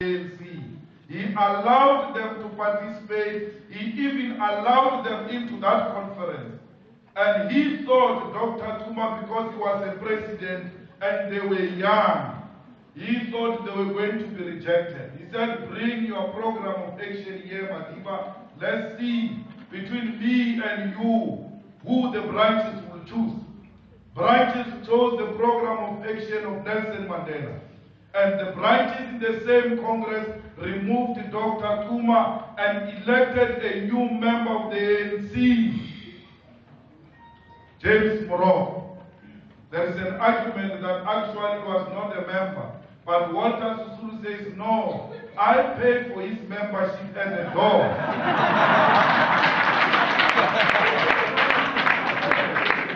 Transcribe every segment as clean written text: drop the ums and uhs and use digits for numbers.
ANC. He allowed them to participate. He even allowed them into that conference. And he thought Dr. Zuma, because he was the president and they were young, he thought they were going to be rejected. He said, bring your program of action here, Madiba. Let's see between me and you who the branches will choose. Branches chose the program of action of Nelson Mandela. And the branches in the same Congress removed Dr. Zuma and elected a new member of the ANC, James Moroka. There is an argument that actually he was not a member. But Walter Sisulu says, no, I paid for his membership at the door.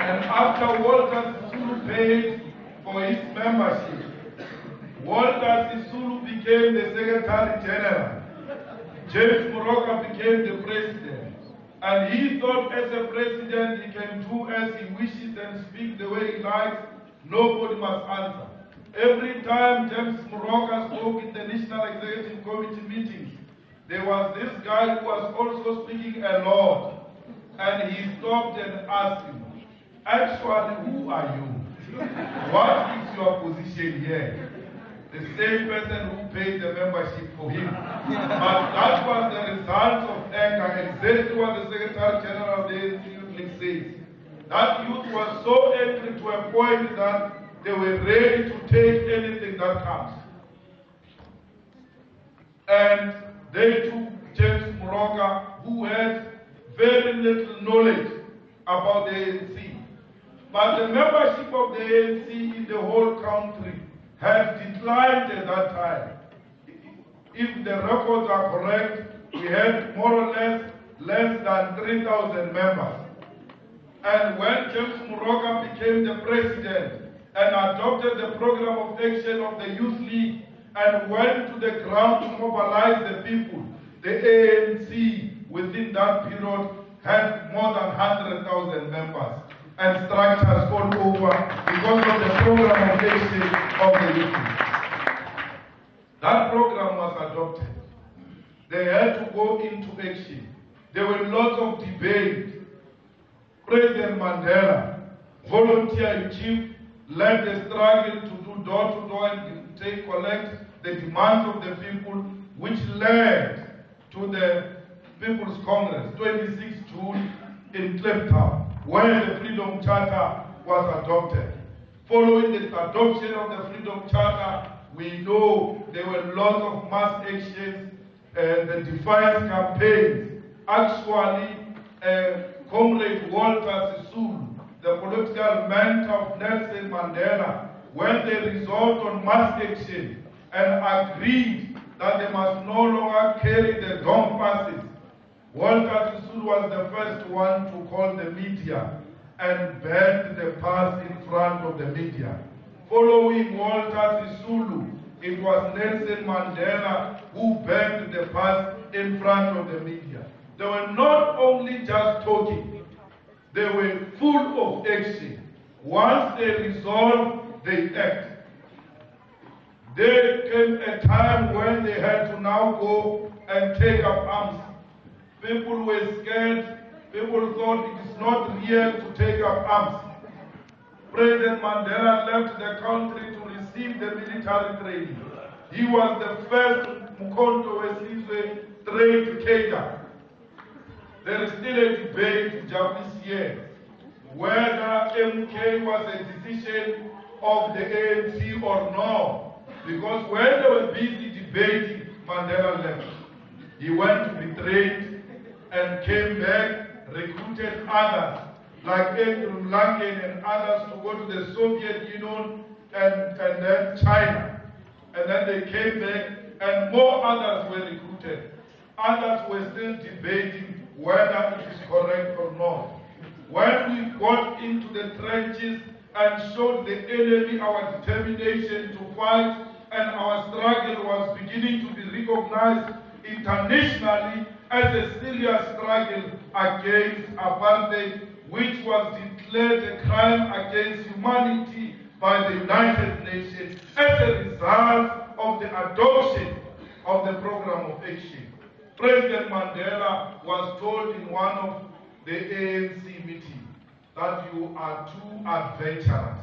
And after Walter Sisulu paid for his membership, Walter Sisulu became the Secretary General. James Moroka became the president. And he thought as a president he can do as he wishes and speak the way he likes. Nobody must answer. Every time James Moroka spoke in the National Executive Committee meetings, there was this guy who was also speaking a lot. And he stopped and asked him, actually, who are you? What is your position here? The same person who paid the membership for him. But that was the result of anger, exactly what the Secretary General of the ANC says. That youth was so angry to a point that they were ready to take anything that comes. And they took James Moroka, who had very little knowledge about the ANC. But the membership of the ANC in the whole country had declined at that time. If the records are correct, we had more or less than 3,000 members. And when James Moroka became the president and adopted the program of action of the Youth League and went to the ground to mobilize the people, the ANC within that period had more than 100,000 members and structures all over because of the program of action of the Youth League. That program was adopted. They had to go into action. There were lots of debate. President Mandela, volunteer-in-chief, led the struggle to do door-to-door and collect the demands of the people, which led to the People's Congress, 26 June in Kliptown, where the Freedom Charter was adopted. Following the adoption of the Freedom Charter, we know there were lots of mass actions, the defiance campaigns. Actually, Comrade Walter Sisulu, the political mentor of Nelson Mandela, when they resolved on mass action and agreed that they must no longer carry the dome passes, Walter Sisulu was the first one to call the media and banned the pass in front of the media. Following Walter Sisulu, it was Nelson Mandela who banned the pass in front of the media. They were not only just talking, they were full of action. Once they resolve, they act. There came a time when they had to now go and take up arms. People were scared. People thought it is not real to take up arms. President Mandela left the country to receive the military training. He was the first Mkhonto Wesizwe trained cadre. There is still a debate in Japanese here whether MK was a decision of the ANC or no. Because when they were busy debating, Mandela left. He went to be trained and came back, recruited others like Andrew Langen and others to go to the Soviet Union and then China. And then they came back and more others were recruited. Others were still debating whether it is correct or not. When we got into the trenches and showed the enemy our determination to fight, and our struggle was beginning to be recognized internationally as a serious struggle against apartheid, which was declared a crime against humanity by the United Nations as a result of the adoption of the program of action. President Mandela was told in one of the ANC meetings that you are too adventurous.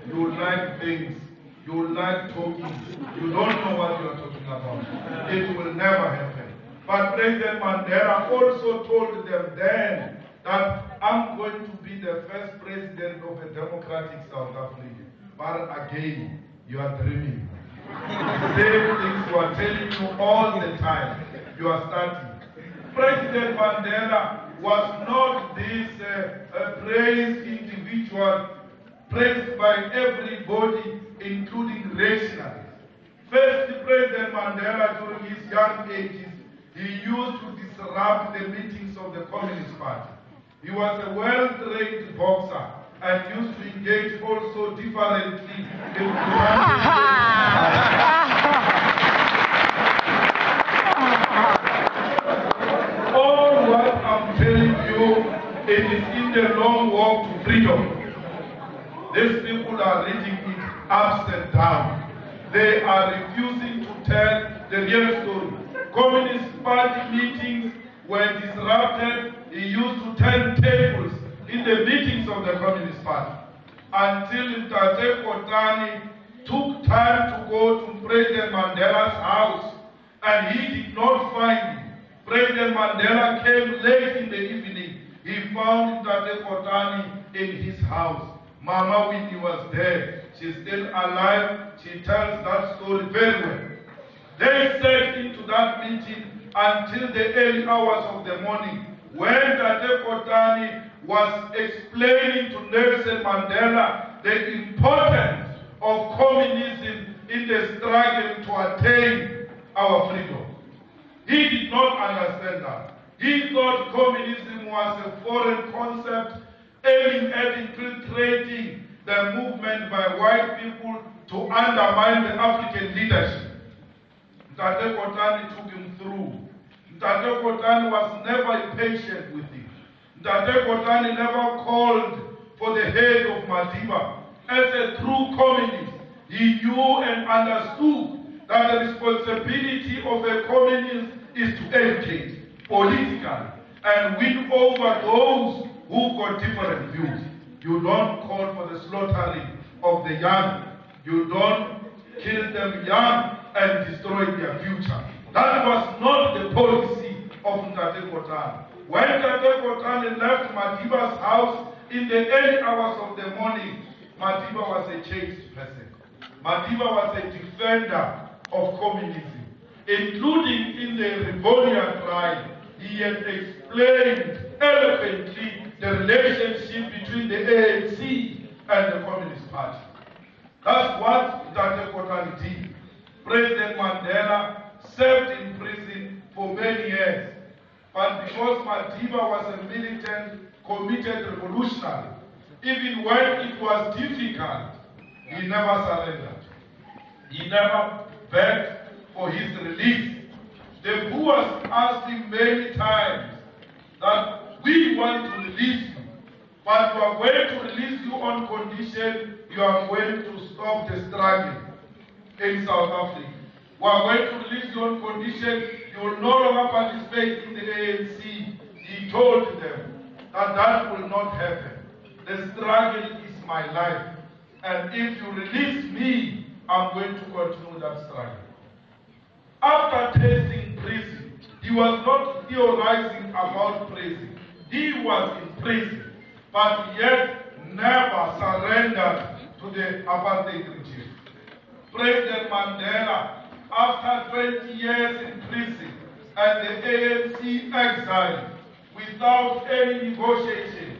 You like things, you like talking, you don't know what you are talking about. It will never happen. But President Mandela also told them then that I'm going to be the first president of a democratic South Africa. But again, you are dreaming. The same things you are telling you all the time. You are starting. President Mandela was not this praised individual, praised by everybody, including rationalists. First, President Mandela, during his young ages, he used to disrupt the meetings of the Communist Party. He was a well-trained boxer and used to engage also differently in all what I'm telling you, it is in the long walk to freedom. These people are reading it upside down. They are refusing to tell the real story. Communist Party meetings were disrupted. He used to turn tables in the meetings of the Communist Party until Mtate Kotane took time to go to President Mandela's house and he did not find him. President Mandela came late in the evening. He found Mtate Kotane in his house. Mama Winnie was there. She's still alive. She tells that story very well. They sat into that meeting until the early hours of the morning when Mtate Kotane was explaining to Nelson Mandela the importance of communism in the struggle to attain our freedom. He did not understand that. He thought communism was a foreign concept aiming at infiltrating the movement by white people to undermine the African leadership. Mtate Kotane took him through. Mtate Kotane was never impatient with him. Mtate Kotane never called for the head of Madiba. As a true communist, he knew and understood that the responsibility of a communist is to educate politically and win over those who got different views. You don't call for the slaughtering of the young. You don't kill them young and destroy their future. That was not the policy of Mtate Kotane. When Mtate Kotane left Madiba's house in the early hours of the morning, Madiba was a changed person. Madiba was a defender of communism, including in the Rivonia trial. He had explained eloquently the relationship between the ANC and the Communist Party. That's what Mtate Kotane did. President Mandela served in prison for many years, but because Madiba was a militant, committed revolutionary, even when it was difficult, he never surrendered. He never begged for his release. The Boers asked him many times that we want to release you, but we are going to release you on condition you are going to stop the struggle in South Africa. We are going to release you on condition you will no longer participate in the ANC. He told them that that will not happen. The struggle is my life, and if you release me, I'm going to continue that struggle. After tasting prison, he was not theorizing about prison. He was in prison, but yet never surrendered to the apartheid regime. President Mandela, after 20 years in prison and the ANC exile, without any negotiation,